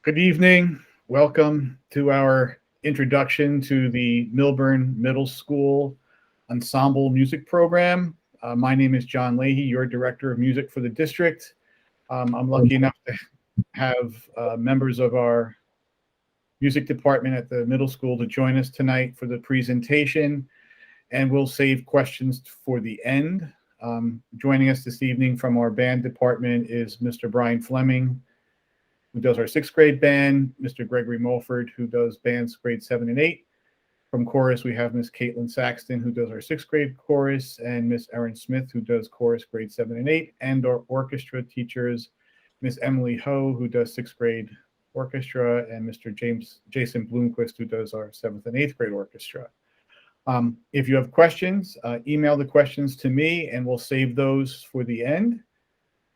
Good evening. Welcome to our introduction to the Milburn Middle School Ensemble Music Program. My name is John Leahy, your Director of Music for the district. I'm lucky enough to have members of our music department at the middle school to join us tonight for the presentation, and we'll save questions for the end. Joining us this evening from our band department is Mr. Brian Fleming, who does our sixth grade band, Mr. Gregory Mulford, who does bands grades 7 and 8. From chorus, we have Miss Caitlin Saxton, who does our sixth grade chorus, and Miss Erin Smith, who does chorus grades 7 and 8, and our orchestra teachers, Miss Emily Ho, who does sixth grade orchestra, and Mr. Jason Bloomquist, who does our seventh and eighth grade orchestra. If you have questions, email the questions to me, and we'll save those for the end.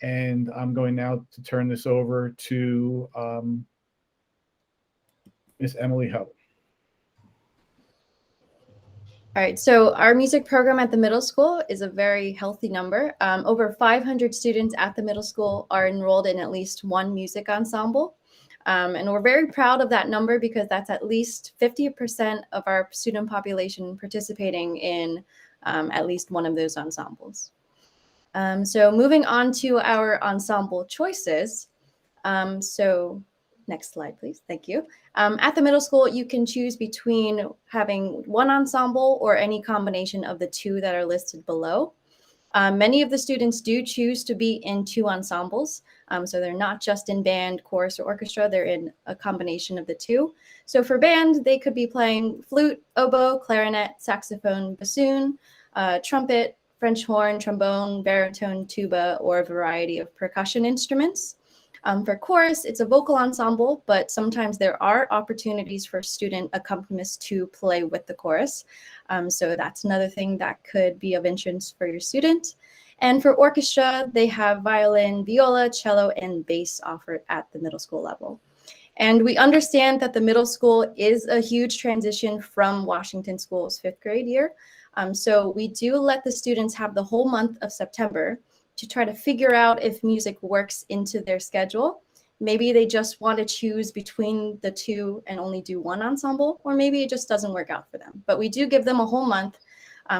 And I'm going now to turn this over to Miss Emily Ho. All right, so our music program at the middle school is a very healthy number. Over 500 students at the middle school are enrolled in at least one music ensemble. And we're very proud of that number because that's at least 50% of our student population participating in at least one of those ensembles. So moving on to our ensemble choices. So next slide, please. Thank you. At the middle school, you can choose between having one ensemble or any combination of the two that are listed below. Many of the students do choose to be in two ensembles. So they're not just in band, chorus, or orchestra. They're in a combination of the two. So for band, they could be playing flute, oboe, clarinet, saxophone, bassoon, trumpet, French horn, trombone, baritone, tuba, or a variety of percussion instruments. For chorus, it's a vocal ensemble, but sometimes there are opportunities for student accompanists to play with the chorus. So that's another thing that could be of interest for your student. And for orchestra, they have violin, viola, cello, and bass offered at the middle school level. And we understand that the middle school is a huge transition from Washington School's fifth grade year. So we do let the students have the whole month of September to try to figure out if music works into their schedule. Maybe they just want to choose between the two and only do one ensemble, or maybe it just doesn't work out for them. But we do give them a whole month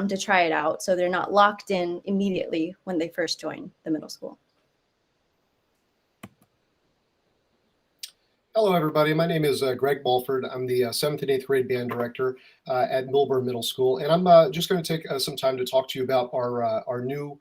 to try it out, so they're not locked in immediately when they first join the middle school. Hello, everybody. My name is Greg Mulford. I'm the 7th and 8th grade band director at Milburn Middle School. And I'm just going to take some time to talk to you about our new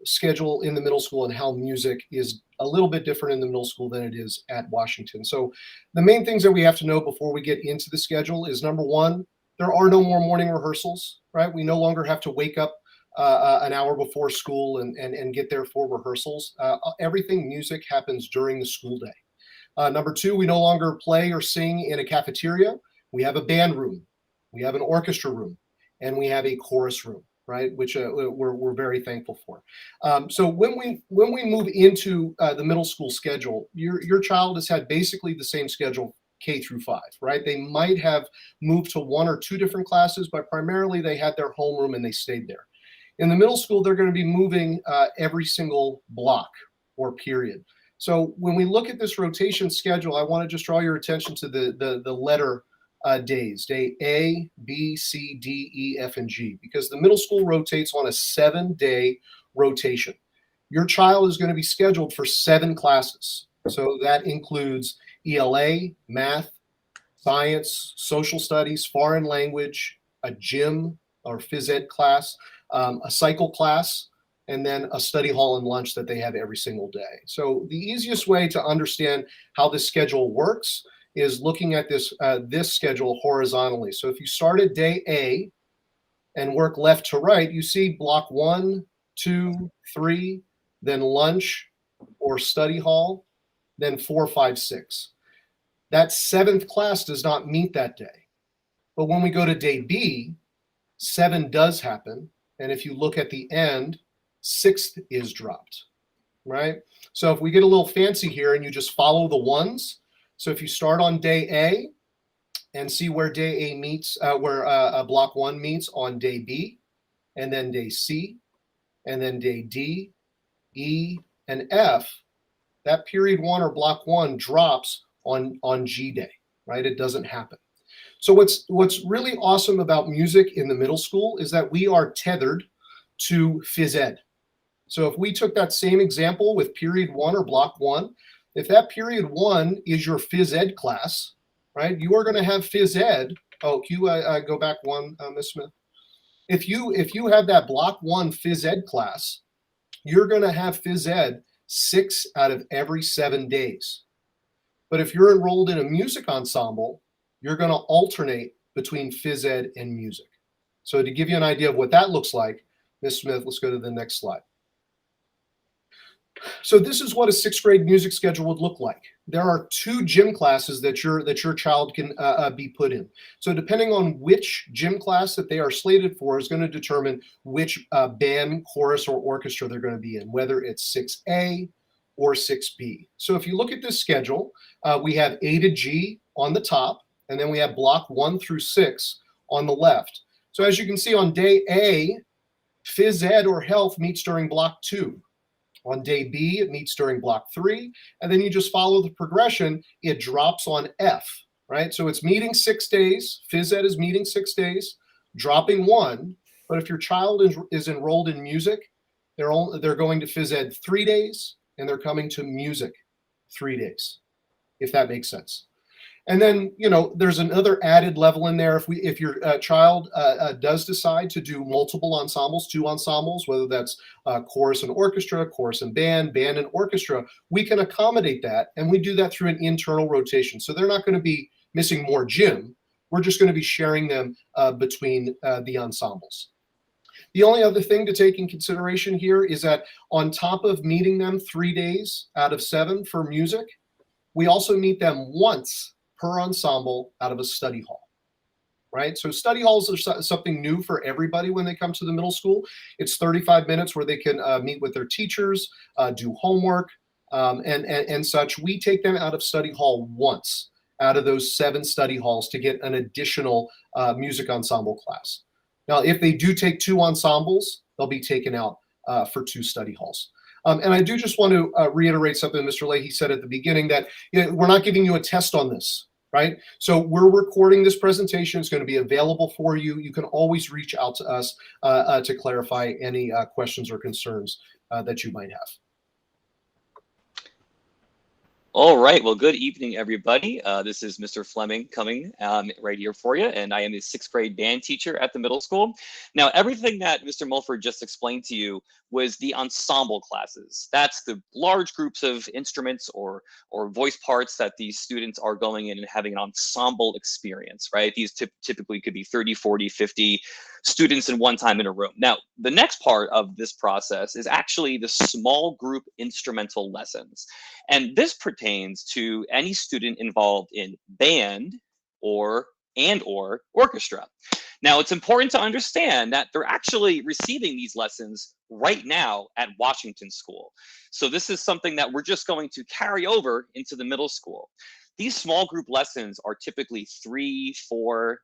schedule in the middle school and how music is a little bit different in the middle school than it is at Washington. So the main things that we have to know before we get into the schedule is, number one, there are no more morning rehearsals, right? We no longer have to wake up an hour before school and get there for rehearsals. Everything music happens during the school day. Number two, we no longer play or sing in a cafeteria. We have a band room, we have an orchestra room, and we have a chorus room, right? Which we're very thankful for. So when we move into the middle school schedule, your child has had basically the same schedule K through 5, right? They might have moved to one or two different classes, but primarily they had their homeroom and they stayed there. In the middle school, they're going to be moving every single block or period. So when we look at this rotation schedule, I want to just draw your attention to the letter days, day A, B, C, D, E, F, and G, because the middle school rotates on a 7-day rotation. Your child is going to be scheduled for 7 classes. So that includes ELA, math, science, social studies, foreign language, a gym or phys ed class, a cycle class, and then a study hall and lunch that they have every single day. So the easiest way to understand how this schedule works is looking at this schedule horizontally. So if you start at day A and work left to right, you see block 1, 2, 3, then lunch or study hall, then 4, 5, 6. That 7th class does not meet that day. But when we go to day B, 7 does happen. And if you look at the end, 6th is dropped, right? So if we get a little fancy here and you just follow the ones, so if you start on day A and see where day A meets, where block 1 meets on day B, and then day C, and then day D, E, and F, that period 1 or block 1 drops on G day, right? It doesn't happen. So what's really awesome about music in the middle school is that we are tethered to phys ed. So if we took that same example with period 1 or block 1, if that period 1 is your phys ed class, right, you are going to have phys ed. Oh, can you go back one, Ms. Smith? If you have that block 1 phys ed class, you're going to have phys ed 6 out of every 7 days. But if you're enrolled in a music ensemble, you're going to alternate between phys ed and music. So to give you an idea of what that looks like, Ms. Smith, let's go to the next slide. So this is what a 6th grade music schedule would look like. There are 2 gym classes that your child can be put in. So depending on which gym class that they are slated for is going to determine which band, chorus, or orchestra they're going to be in, whether it's 6A or 6B. So if you look at this schedule, we have A to G on the top, and then we have block 1 through 6 on the left. So as you can see on day A, phys ed or health meets during block 2. On day B, it meets during block 3, and then you just follow the progression. It drops on F, right? So it's meeting 6 days. Phys ed is meeting 6 days, dropping 1. But if your child is enrolled in music, they're going to phys ed 3 days, and they're coming to music 3 days, if that makes sense. And then, there's another added level in there. If your child does decide to do multiple ensembles, 2 ensembles, whether that's chorus and orchestra, chorus and band and orchestra, we can accommodate that. And we do that through an internal rotation. So they're not going to be missing more gym. We're just going to be sharing them between the ensembles. The only other thing to take in consideration here is that on top of meeting them 3 days out of 7 for music, we also meet them once per ensemble out of a study hall, right? So study halls are something new for everybody when they come to the middle school. It's 35 minutes where they can meet with their teachers, do homework, and such. We take them out of study hall once out of those 7 study halls to get an additional music ensemble class. Now, if they do take 2 ensembles, they'll be taken out for 2 study halls. And I do just want to reiterate something Mr. Leahy said at the beginning, that we're not giving you a test on this, right? So we're recording this presentation. It's going to be available for you. You can always reach out to us to clarify any questions or concerns that you might have. All right, well, good evening, everybody. This is Mr. Fleming coming right here for you, and I am a 6th grade band teacher at the middle school. Now, everything that Mr. Mulford just explained to you was the ensemble classes. That's the large groups of instruments or voice parts that these students are going in and having an ensemble experience, right? These typically could be 30, 40, 50 students in one time in a room. Now, the next part of this process is actually the small group instrumental lessons. And this pertains to any student involved in band or orchestra. Now, it's important to understand that they're actually receiving these lessons right now at Washington School. So this is something that we're just going to carry over into the middle school. These small group lessons are typically 3, 4,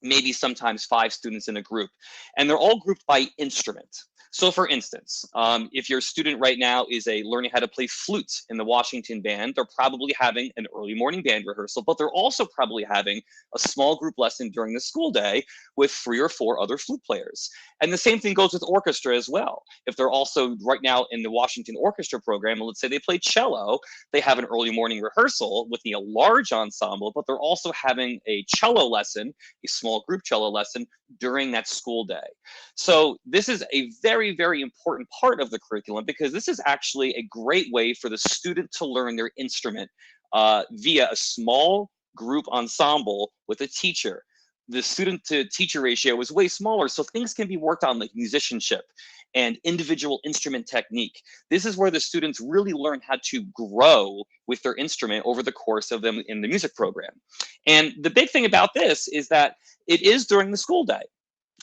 maybe sometimes 5 students in a group, and they're all grouped by instrument. So for instance, if your student right now is learning how to play flute in the Washington band, they're probably having an early morning band rehearsal, but they're also probably having a small group lesson during the school day with 3 or 4 other flute players. And the same thing goes with orchestra as well. If they're also right now in the Washington orchestra program, and let's say they play cello, they have an early morning rehearsal with a large ensemble, but they're also having a cello lesson, a small group cello lesson during that school day. So this is a very, very important part of the curriculum, because this is actually a great way for the student to learn their instrument via a small group ensemble with a teacher. The student to teacher ratio is way smaller, so things can be worked on like musicianship and individual instrument technique. This is where the students really learn how to grow with their instrument over the course of them in the music program. And the big thing about this is that it is during the school day.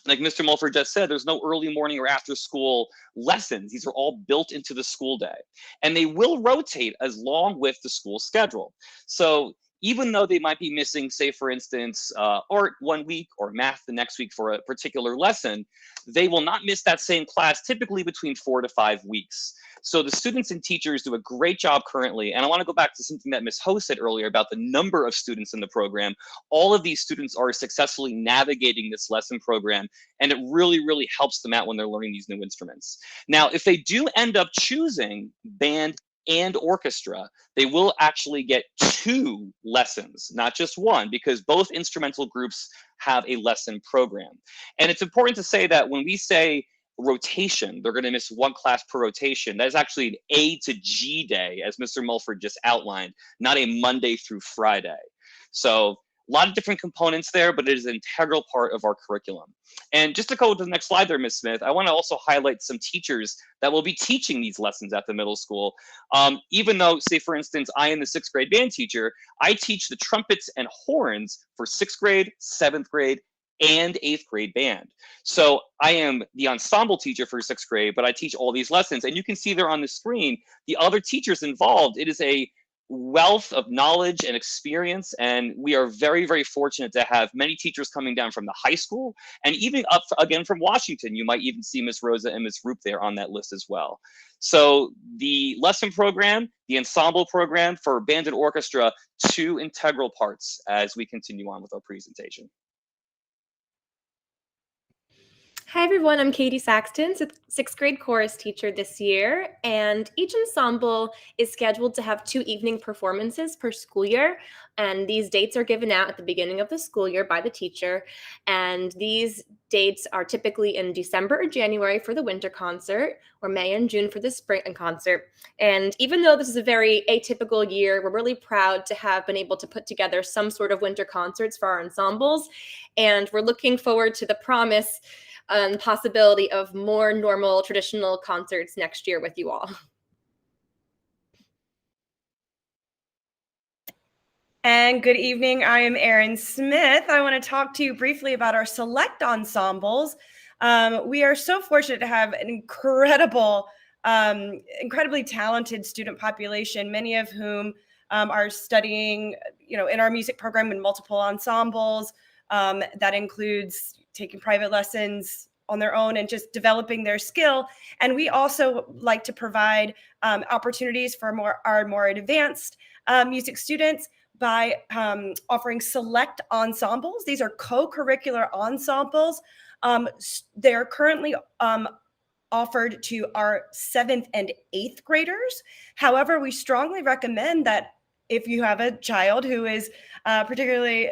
Like Mr. Mulford just said, there's no early morning or after school lessons. These are all built into the school day. And they will rotate along with the school schedule. So even though they might be missing, say, for instance, art 1 week or math the next week for a particular lesson, they will not miss that same class typically between 4 to 5 weeks. So the students and teachers do a great job currently. And I want to go back to something that Ms. Ho said earlier about the number of students in the program. All of these students are successfully navigating this lesson program, and it really, really helps them out when they're learning these new instruments. Now, if they do end up choosing band and orchestra, they will actually get 2 lessons, not just 1, because both instrumental groups have a lesson program. And it's important to say that when we say rotation, they're going to miss 1 class per rotation. That is actually an A to G day, as Mr. Mulford just outlined, not a Monday through Friday. So a lot of different components there, but it is an integral part of our curriculum. And just to go to the next slide there, Ms. Smith, I want to also highlight some teachers that will be teaching these lessons at the middle school. Even though, say, for instance, I am the 6th grade band teacher, I teach the trumpets and horns for 6th grade, 7th grade, and 8th grade band. So I am the ensemble teacher for 6th grade, but I teach all these lessons. And you can see there on the screen, the other teachers involved. It is a wealth of knowledge and experience, and we are very, very fortunate to have many teachers coming down from the high school and even up again from Washington. You might even see Miss Rosa and Miss Roop there on that list as well. So the lesson program, the ensemble program for band and orchestra, 2 integral parts as we continue on with our presentation. Hi everyone, I'm Katie Saxton, 6th grade chorus teacher this year, and each ensemble is scheduled to have 2 evening performances per school year, and these dates are given out at the beginning of the school year by the teacher, and these dates are typically in December or January for the winter concert, or May and June for the spring concert. And even though this is a very atypical year, we're really proud to have been able to put together some sort of winter concerts for our ensembles, and we're looking forward to the promise and possibility of more normal traditional concerts next year with you all. And good evening, I am Erin Smith. I want to talk to you briefly about our select ensembles. We are so fortunate to have an incredibly talented student population, many of whom are studying, in our music program in multiple ensembles. That includes taking private lessons on their own and just developing their skill. And we also like to provide opportunities for our more advanced music students by offering select ensembles. These are co-curricular ensembles. They're currently offered to our 7th and 8th graders. However, we strongly recommend that if you have a child who is particularly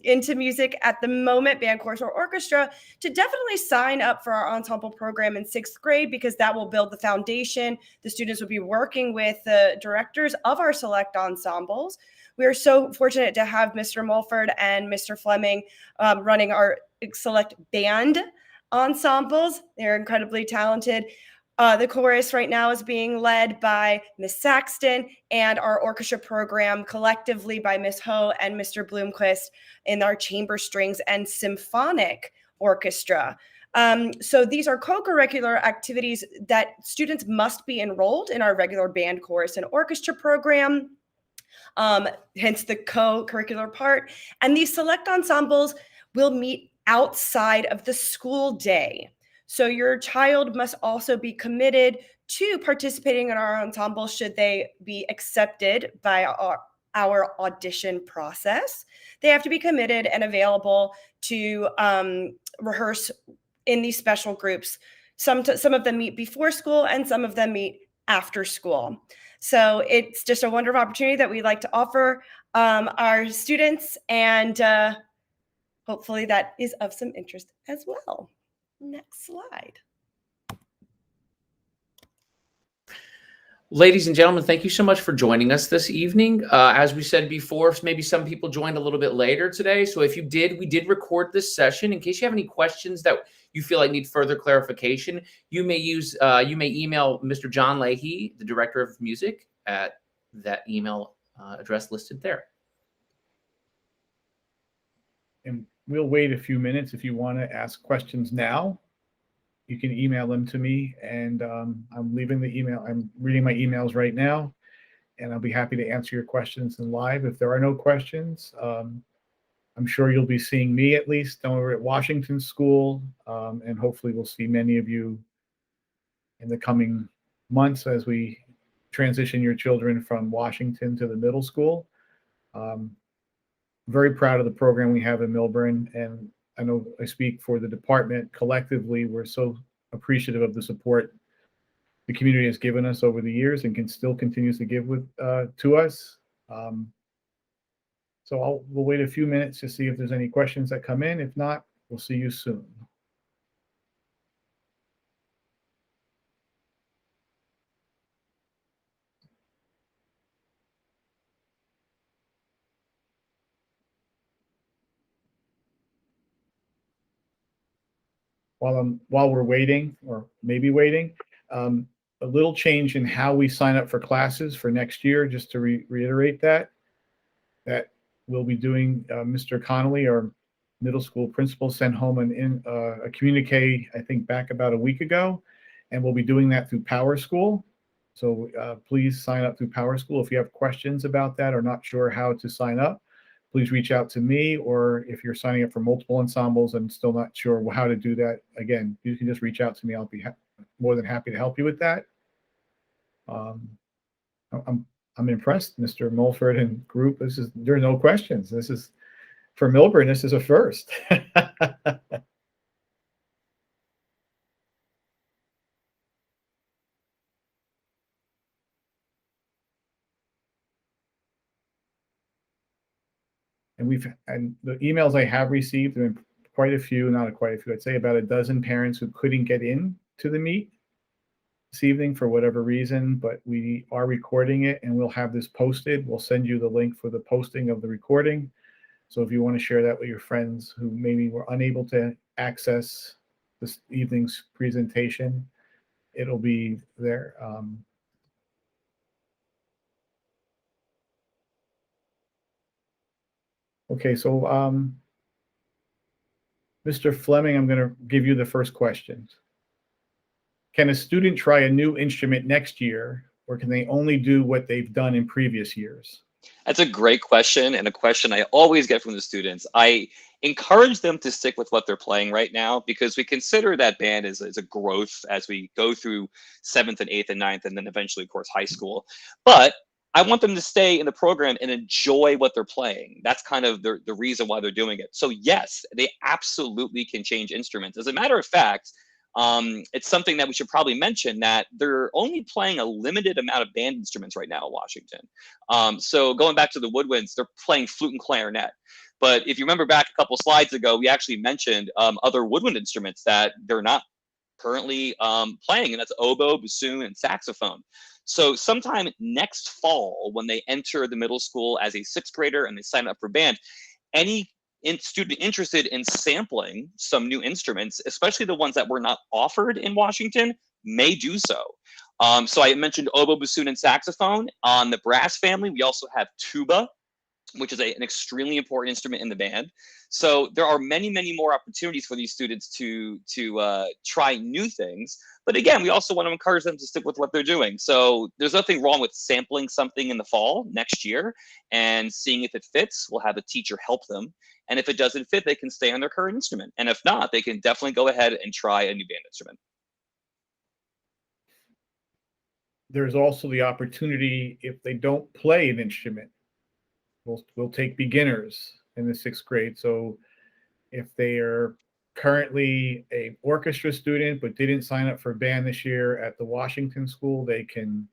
into music at the moment, band, chorus, or orchestra, to definitely sign up for our ensemble program in 6th grade, because that will build the foundation. The students will be working with the directors of our select ensembles. We are so fortunate to have Mr. Mulford and Mr. Fleming running our select band ensembles. They're incredibly talented. The chorus right now is being led by Miss Saxton, and our orchestra program collectively by Miss Ho and Mr. Bloomquist in our chamber strings and symphonic orchestra. So these are co-curricular activities that students must be enrolled in our regular band, chorus, and orchestra program, hence the co-curricular part. And these select ensembles will meet outside of the school day. So your child must also be committed to participating in our ensemble should they be accepted by our audition process. They have to be committed and available to rehearse in these special groups. Some of them meet before school and some of them meet after school. So it's just a wonderful opportunity that we'd like to offer our students, and hopefully that is of some interest as well. Next slide. Ladies and gentlemen, thank you so much for joining us this evening. As we said before, maybe some people joined a little bit later today. So if you did, we did record this session. In case you have any questions that you feel like need further clarification, you may email Mr. John Leahy, the Director of Music, at that email address listed there. And we'll wait a few minutes. If you want to ask questions now, you can email them to me, and I'm leaving the email. I'm reading my emails right now, and I'll be happy to answer your questions in live. If there are no questions, I'm sure you'll be seeing me at least over at Washington School, and hopefully we'll see many of you in the coming months as we transition your children from Washington to the middle school. Very proud of the program we have in Milburn, and I know I speak for the department. Collectively, we're so appreciative of the support the community has given us over the years and still continues to give to us. So we'll wait a few minutes to see if there's any questions that come in. If not, we'll see you soon. While we're waiting, or maybe waiting, a little change in how we sign up for classes for next year, just to reiterate that we'll be doing, Mr. Connolly, our middle school principal, sent home a communique, I think back about a week ago, and we'll be doing that through PowerSchool. So please sign up through PowerSchool. If you have questions about that or not sure how to sign up, please reach out to me, or if you're signing up for multiple ensembles and still not sure how to do that, again, you can just reach out to me. I'll be more than happy to help you with that. I'm impressed, Mr. Mulford and group. There are no questions. This is, for Milburn, this is a first. And the emails I have received, there have been quite a few, not quite a few, I'd say about a dozen parents who couldn't get in to the meet this evening for whatever reason, but we are recording it and we'll have this posted. We'll send you the link for the posting of the recording. So if you want to share that with your friends who maybe were unable to access this evening's presentation, it'll be there. Okay, so Mr. Fleming, I'm going to give you the first question. Can a student try a new instrument next year, or can they only do what they've done in previous years? That's a great question, and a question I always get from the students. I encourage them to stick with what they're playing right now, because we consider that band as a growth as we go through 7th and 8th and 9th, and then eventually, of course, high school. But I want them to stay in the program and enjoy what they're playing. That's kind of the reason why they're doing it. So yes, they absolutely can change instruments. As a matter of fact, it's something that we should probably mention, that they're only playing a limited amount of band instruments right now in Washington. So going back to the woodwinds, they're playing flute and clarinet. But if you remember back a couple slides ago, we actually mentioned other woodwind instruments that they're not currently playing, and that's oboe, bassoon, and saxophone. So sometime next fall, when they enter the middle school as a 6th grader and they sign up for band, any student interested in sampling some new instruments, especially the ones that were not offered in Washington, may do so. So I mentioned oboe, bassoon, and saxophone. On the brass family, we also have tuba, which is an extremely important instrument in the band. So there are many, many more opportunities for these students to try new things. But again, we also want to encourage them to stick with what they're doing. So there's nothing wrong with sampling something in the fall next year and seeing if it fits. We'll have a teacher help them. And if it doesn't fit, they can stay on their current instrument. And if not, they can definitely go ahead and try a new band instrument. There's also the opportunity, if they don't play an instrument, we'll take beginners in the 6th grade. So if they are currently an orchestra student but didn't sign up for band this year at the Washington School, they can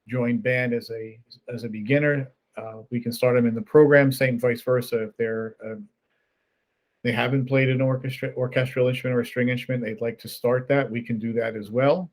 join band as a beginner. We can start them in the program, same vice versa. If they haven't played an orchestral instrument or a string instrument, they'd like to start that, we can do that as well.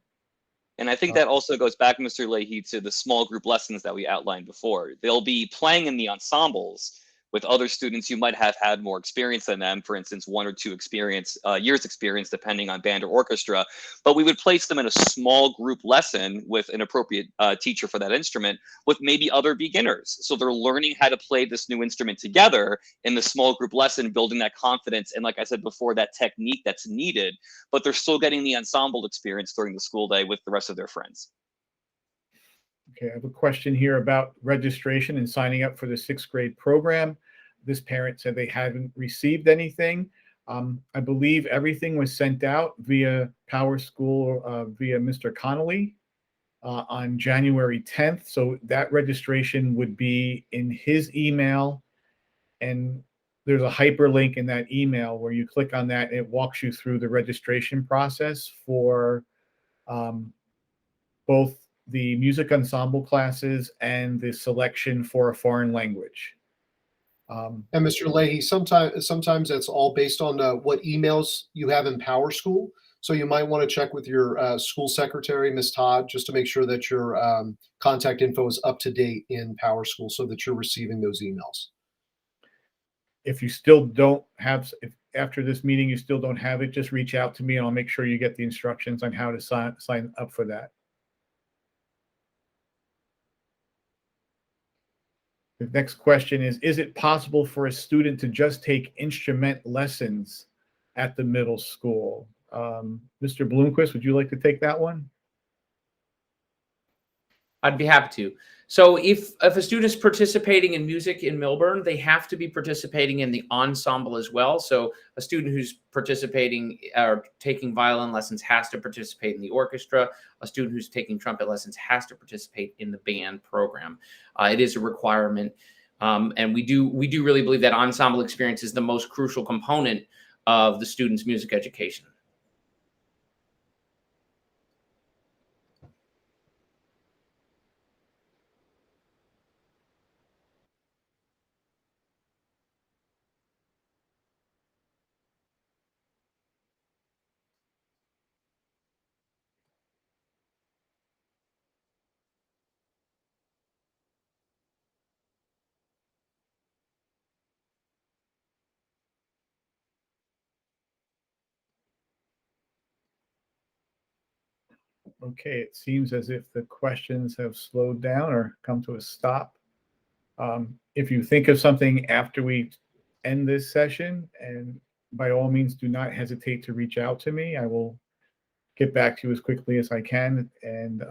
And I think that also goes back, Mr. Leahy, to the small group lessons that we outlined before. They'll be playing in the ensembles with other students who might have had more experience than them, for instance, 1 or 2 years experience, depending on band or orchestra. But we would place them in a small group lesson with an appropriate teacher for that instrument, with maybe other beginners. So they're learning how to play this new instrument together in the small group lesson, building that confidence. And like I said before, that technique that's needed, but they're still getting the ensemble experience during the school day with the rest of their friends. Okay, I have a question here about registration and signing up for the sixth grade program. This parent said they hadn't received anything. I believe everything was sent out via PowerSchool, via Mr. Connolly on January 10th. So that registration would be in his email, and there's a hyperlink in that email where you click on that and it walks you through the registration process for both the music ensemble classes and the selection for a foreign language. And Mr. Leahy, sometimes that's all based on what emails you have in PowerSchool. So you might want to check with your school secretary, Ms. Todd, just to make sure that your contact info is up to date in PowerSchool so that you're receiving those emails. If you still don't have, if after this meeting you still don't have it, just reach out to me and I'll make sure you get the instructions on how to sign up for that. The next question is it possible for a student to just take instrument lessons at the middle school? Mr. Bloomquist, would you like to take that one? I'd be happy to. So if a student is participating in music in Milburn, they have to be participating in the ensemble as well. So a student who's participating or taking violin lessons has to participate in the orchestra. A student who's taking trumpet lessons has to participate in the band program. It is a requirement. And we do really believe that ensemble experience is the most crucial component of the student's music education. Okay, it seems as if the questions have slowed down or come to a stop. If you think of something after we end this session, and by all means, do not hesitate to reach out to me. I will get back to you as quickly as I can. And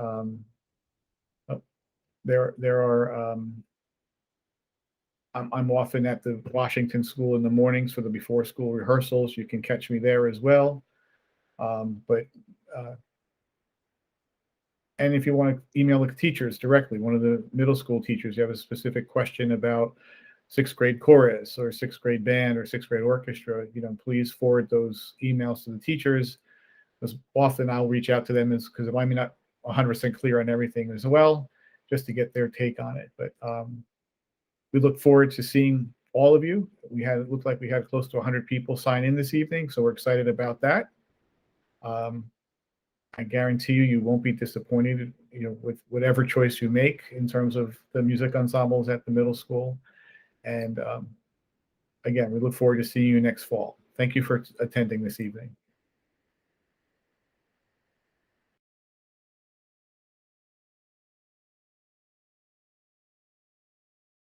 I'm often at the Washington School in the mornings for the before school rehearsals. You can catch me there as well. And if you want to email the teachers directly, one of the middle school teachers, you have a specific question about sixth grade chorus or sixth grade band or sixth grade orchestra, please forward those emails to the teachers, because often I'll reach out to them because I may not 100% clear on everything as well, just to get their take on it. But we look forward to seeing all of you. It looked like we had close to 100 people sign in this evening, so we're excited about that. I guarantee you won't be disappointed, with whatever choice you make in terms of the music ensembles at the middle school. And again, we look forward to seeing you next fall. Thank you for attending this evening.